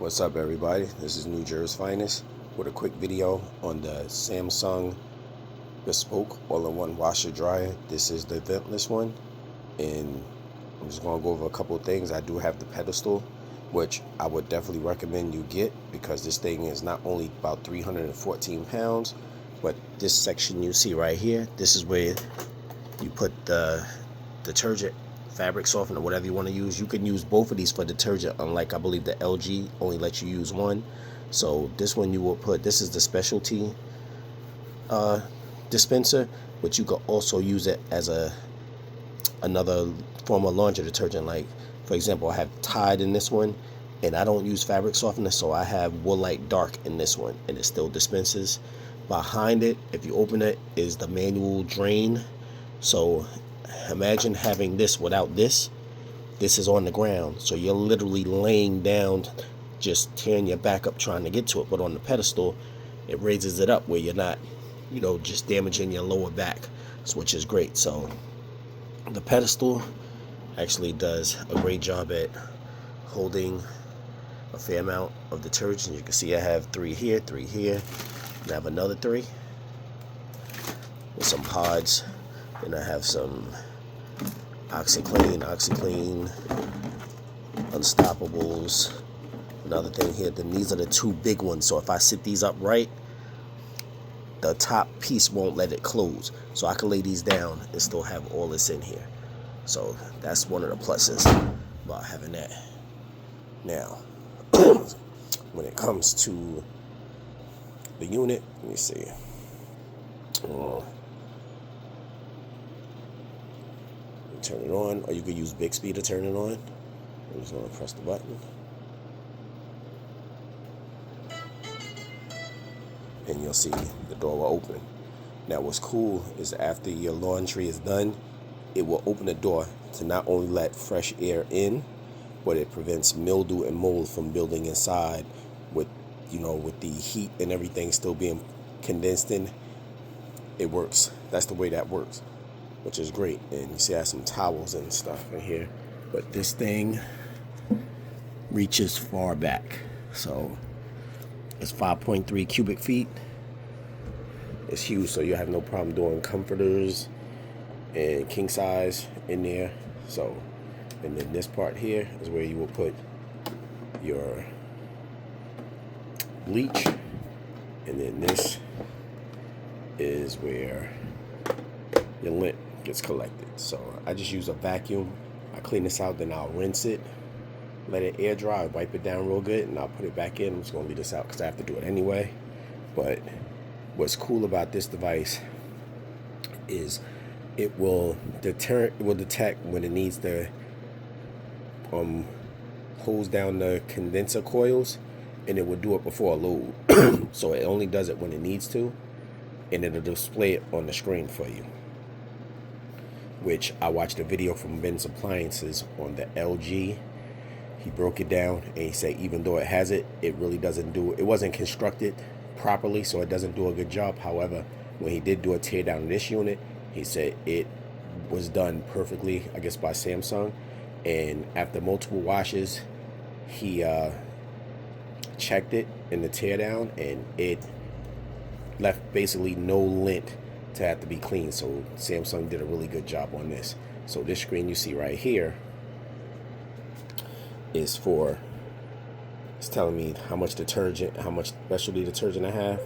What's up, everybody? This is New Jersey's Finest with a quick video on the Samsung Bespoke all-in-one washer dryer. This is the ventless one, and I'm just going to go over a couple of things. I do have the pedestal, which I would definitely recommend you get because this thing is not only about 314 pounds, but this section you see right here, this is where you put the detergent, fabric softener, whatever you want to use. You can use both of these for detergent, unlike I believe the LG only lets you use one. So this one you will put, this is the specialty dispenser, but you could also use it as another form of laundry detergent. Like, for example, I have Tide in this one, and I don't use fabric softener, so I have Woolite Dark in this one, and it still dispenses. Behind it, if you open it, is the manual drain. So imagine having this without this. This is on the ground, so you're literally laying down, just tearing your back up trying to get to it. But on the pedestal, it raises it up where you're not, just damaging your lower back, which is great. So the pedestal actually does a great job at holding a fair amount of detergent. You can see I have three here, and I have another three with some pods. And I have some OxyClean, Unstoppables, another thing here. Then these are the two big ones. So if I sit these up right, the top piece won't let it close. So I can lay these down and still have all this in here. So that's one of the pluses about having that. Now, when it comes to the unit, let me see. Turn it on, or you could use Bixby to turn it on. I'm just going to press the button, and you'll see the door will open. Now what's cool is after your laundry is done, it will open the door to not only let fresh air in, but it prevents mildew and mold from building inside with the heat and everything still being condensed in. It works. That's the way that works, which is great. And you see I have some towels and stuff right here, but this thing reaches far back. So it's 5.3 cubic feet. It's huge, so you have no problem doing comforters and king size in there. So, and then this part here is where you will put your bleach, and then this is where your lint gets collected. So I just use a vacuum. I clean this out, then I'll rinse it, let it air dry, wipe it down real good, and I'll put it back in. I'm just gonna leave this out because I have to do it anyway. But what's cool about this device is it will detect when it needs to hose down the condenser coils, and it will do it before a load. So it only does it when it needs to, and it'll display it on the screen for you. Which I watched a video from Ben's Appliances on the LG. He broke it down and he said even though it has it, it really doesn't do it. It wasn't constructed properly, so it doesn't do a good job. However, when he did do a tear down of this unit, he said it was done perfectly, I guess by Samsung. And after multiple washes, he checked it in the tear down, and it left basically no lint to have to be cleaned. So Samsung did a really good job on this. So this screen you see right here is it's telling me how much detergent, how much specialty detergent I have.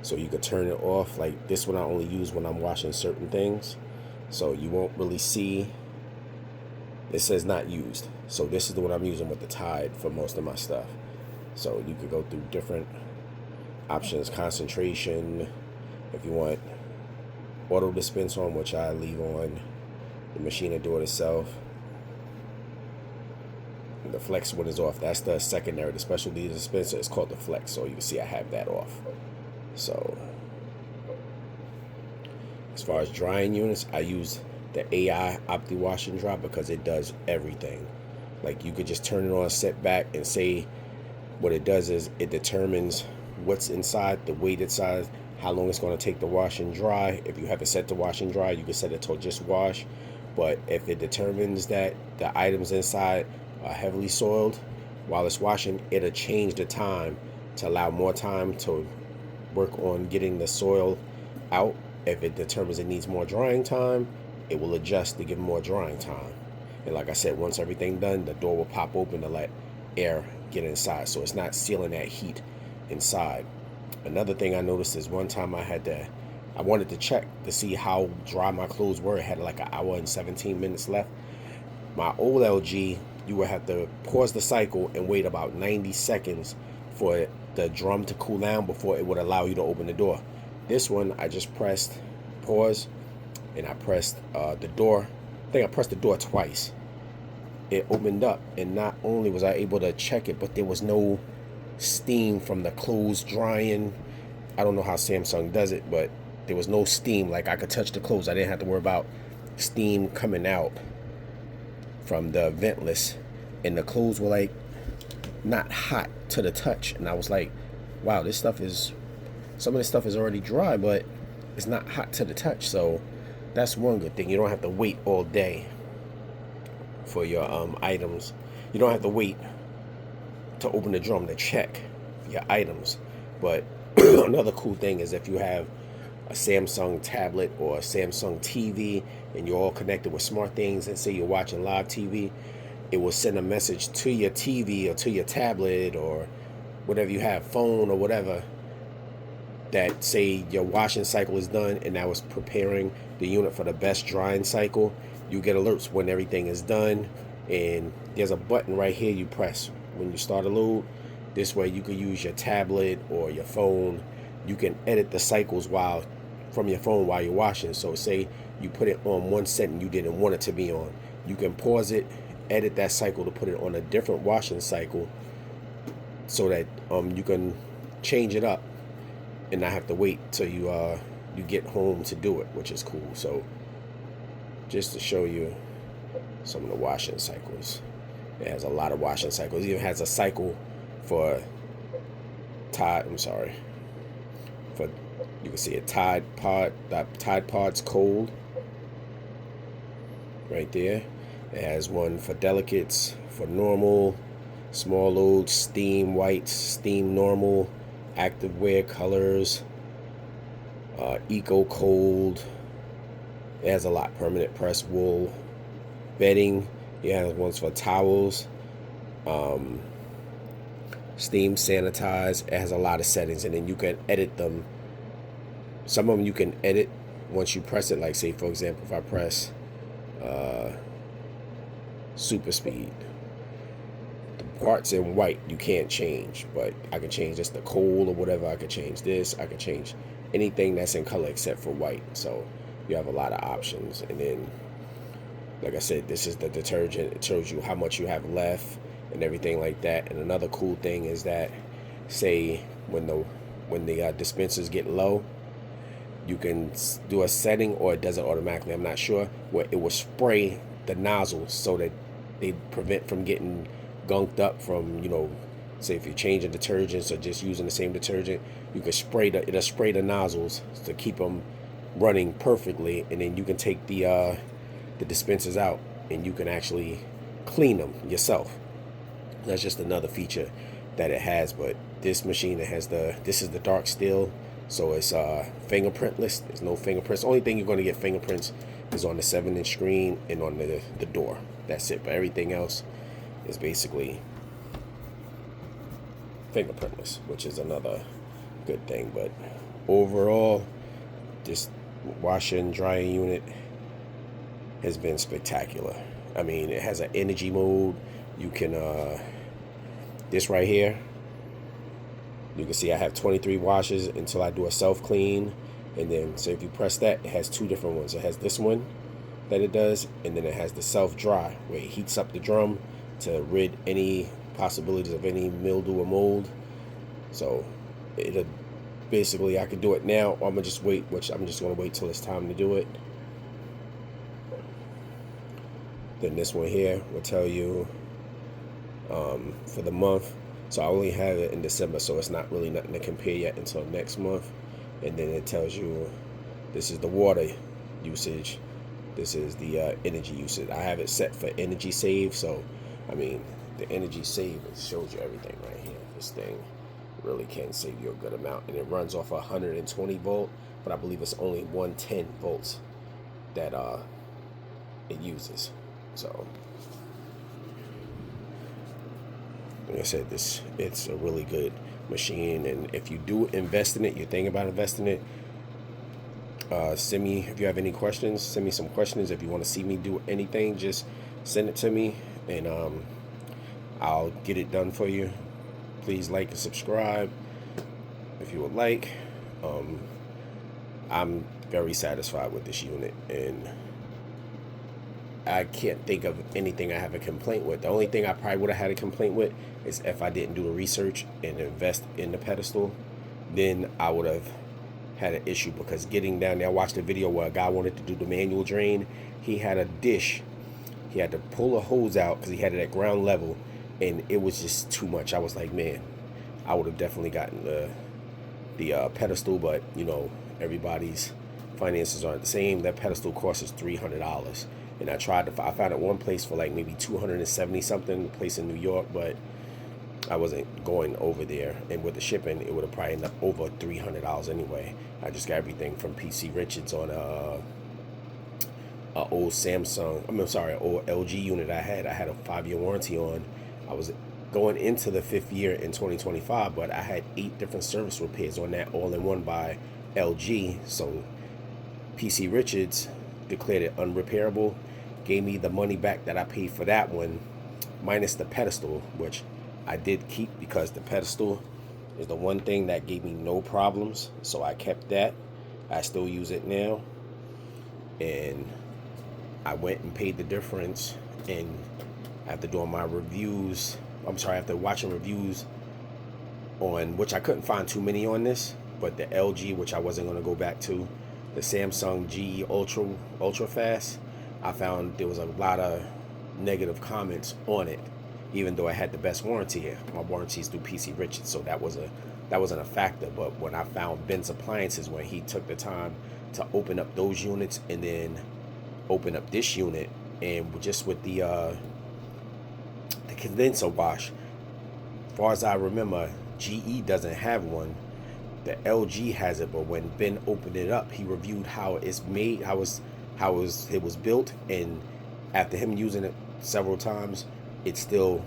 So you could turn it off. Like this one I only use when I'm washing certain things, so you won't really see. It says not used. So this is the one I'm using with the Tide for most of my stuff. So you could go through different options, concentration, if you want auto dispense on, which I leave on. The machine will do it itself. And the flex one is off. That's the secondary. The specialty dispenser is called the flex. So you can see I have that off. So as far as drying units, I use the AI Opti Wash and Dry because it does everything. Like you could just turn it on, sit back, and say what it does is it determines what's inside, the weight inside, how long it's going to take to wash and dry. If you have it set to wash and dry, you can set it to just wash. But if it determines that the items inside are heavily soiled, while it's washing, it'll change the time to allow more time to work on getting the soil out. If it determines it needs more drying time, it will adjust to give more drying time. And like I said, once everything done, the door will pop open to let air get inside, so it's not sealing that heat inside. Another thing I noticed is one time I wanted to check to see how dry my clothes were. It had like an hour and 17 minutes left. My old LG, you would have to pause the cycle and wait about 90 seconds for the drum to cool down before it would allow you to open the door. This one, I just pressed pause and I pressed the door. I think I pressed the door twice. It opened up, and not only was I able to check it, but there was no steam from the clothes drying. I don't know how Samsung does it, but there was no steam. Like, I could touch the clothes. I didn't have to worry about steam coming out from the ventless, and the clothes were like not hot to the touch. And I was like, wow, some of this stuff is already dry, but it's not hot to the touch. So that's one good thing. You don't have to wait all day for your items. You don't have to wait to open the drum to check your items. But another cool thing is if you have a Samsung tablet or a Samsung TV and you're all connected with smart things, and say you're watching live TV, it will send a message to your TV or to your tablet or whatever you have, phone or whatever, that say your washing cycle is done, and that was preparing the unit for the best drying cycle. You get alerts when everything is done, and there's a button right here you press when you start a load. This way you can use your tablet or your phone. You can edit the cycles from your phone while you're washing. So say you put it on one setting you didn't want it to be on, you can pause it, edit that cycle to put it on a different washing cycle, so that you can change it up and not have to wait till you get home to do it, which is cool. So just to show you some of the washing cycles, it has a lot of washing cycles. It even has a cycle for you can see a Tide Pod's cold right there. It has one for delicates, for normal, small load, steam white, steam normal, active wear colors, eco cold. It has a lot. Permanent press wool, bedding. It has ones for towels, steam sanitize. It has a lot of settings, and then you can edit them. Some of them you can edit once you press it. Like, say for example, if I press super speed, the parts in white you can't change, but I can change this to cold or whatever. I could change this. I could change anything that's in color except for white. So you have a lot of options. And then, like I said, this is the detergent. It shows you how much you have left and everything like that. And another cool thing is that, say when the dispensers get low, you can do a setting, or it does it automatically, I'm not sure, where it will spray the nozzles so that they prevent from getting gunked up from, say if you're changing detergents or just using the same detergent, you can it'll spray the nozzles to keep them running perfectly, and then you can take the dispensers out and you can actually clean them yourself. That's just another feature that it has. But this machine, this is the dark steel, so it's fingerprintless. There's no fingerprints. The only thing you're going to get fingerprints is on the 7-inch screen and on the door. That's it. But everything else is basically fingerprintless, which is another good thing. But overall, this washer and drying unit has been spectacular. I mean, it has an energy mode. You can this right here, you can see I have 23 washes until I do a self clean. And then, so if you press that, it has two different ones. It has this one that it does, and then it has the self dry, where it heats up the drum to rid any possibilities of any mildew or mold. So it'll basically, I could do it now, or I'm gonna just wait, which I'm just gonna wait till it's time to do it. Then this one here will tell you for the month. So I only have it in December, so it's not really nothing to compare yet until next month. And then it tells you this is the water usage, this is the energy usage. I have it set for energy save, so I mean, the energy saved, it shows you everything right here. This thing really can save you a good amount, and it runs off 120 volt, but I believe it's only 110 volts that it uses. So like I said, it's a really good machine, and if you do invest in it, you think about investing in it, send me, if you have any questions, send me some questions. If you want to see me do anything, just send it to me, and I'll get it done for you. Please like and subscribe if you would like. I'm very satisfied with this unit, and I can't think of anything I have a complaint with. The only thing I probably would have had a complaint with is if I didn't do the research and invest in the pedestal. Then I would have had an issue, because getting down there, I watched a video where a guy wanted to do the manual drain. He had a dish. He had to pull a hose out because he had it at ground level, and it was just too much. I was like, man, I would have definitely gotten the pedestal, but you know, everybody's finances aren't the same. That pedestal cost us $300, and I found it one place for like maybe 270 something, place in New York, but I wasn't going over there, and with the shipping, it would have probably ended up over $300 anyway. I just got everything from PC Richards on a old Samsung. An old LG unit I had. I had a 5-year warranty on. I was going into the 5th year in 2025, but I had 8 different service repairs on that, all in one by LG. So PC Richards declared it unrepairable, gave me the money back that I paid for that one, minus the pedestal, which I did keep because the pedestal is the one thing that gave me no problems. So I kept that. I still use it now. And I went and paid the difference. And after doing my reviews, after watching reviews on, which I couldn't find too many on this, but the LG, which I wasn't going to go back to, the Samsung GE Ultra Fast, I found there was a lot of negative comments on it, even though I had the best warranty. My warranty is through PC Richards, so that wasn't a factor. But when I found Ben's Appliances, when he took the time to open up those units and then open up this unit, and just with the condenser wash, as far as I remember, GE doesn't have one. The LG has it, but when Ben opened it up, he reviewed how it's made, how it was built, and after him using it several times, it still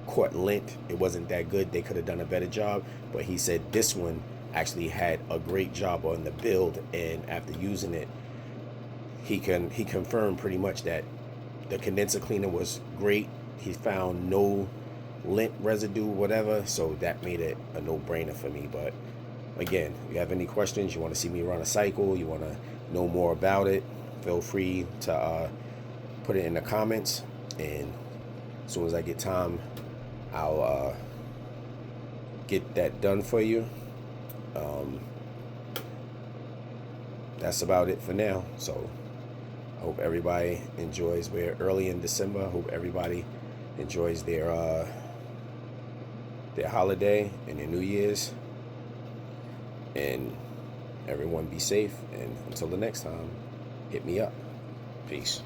caught lint. It wasn't that good. They could have done a better job, but he said this one actually had a great job on the build, and after using it, he confirmed pretty much that the condenser cleaner was great. He found no lint residue, whatever, so that made it a no-brainer for me. But again, if you have any questions, you want to see me run a cycle, you want to know more about it, feel free to put it in the comments, and as soon as I get time, I'll get that done for you. That's about it for now. So I hope everybody enjoys. We're early in December. I hope everybody enjoys their holiday and their New Year's. And everyone be safe. And until the next time, hit me up. Peace.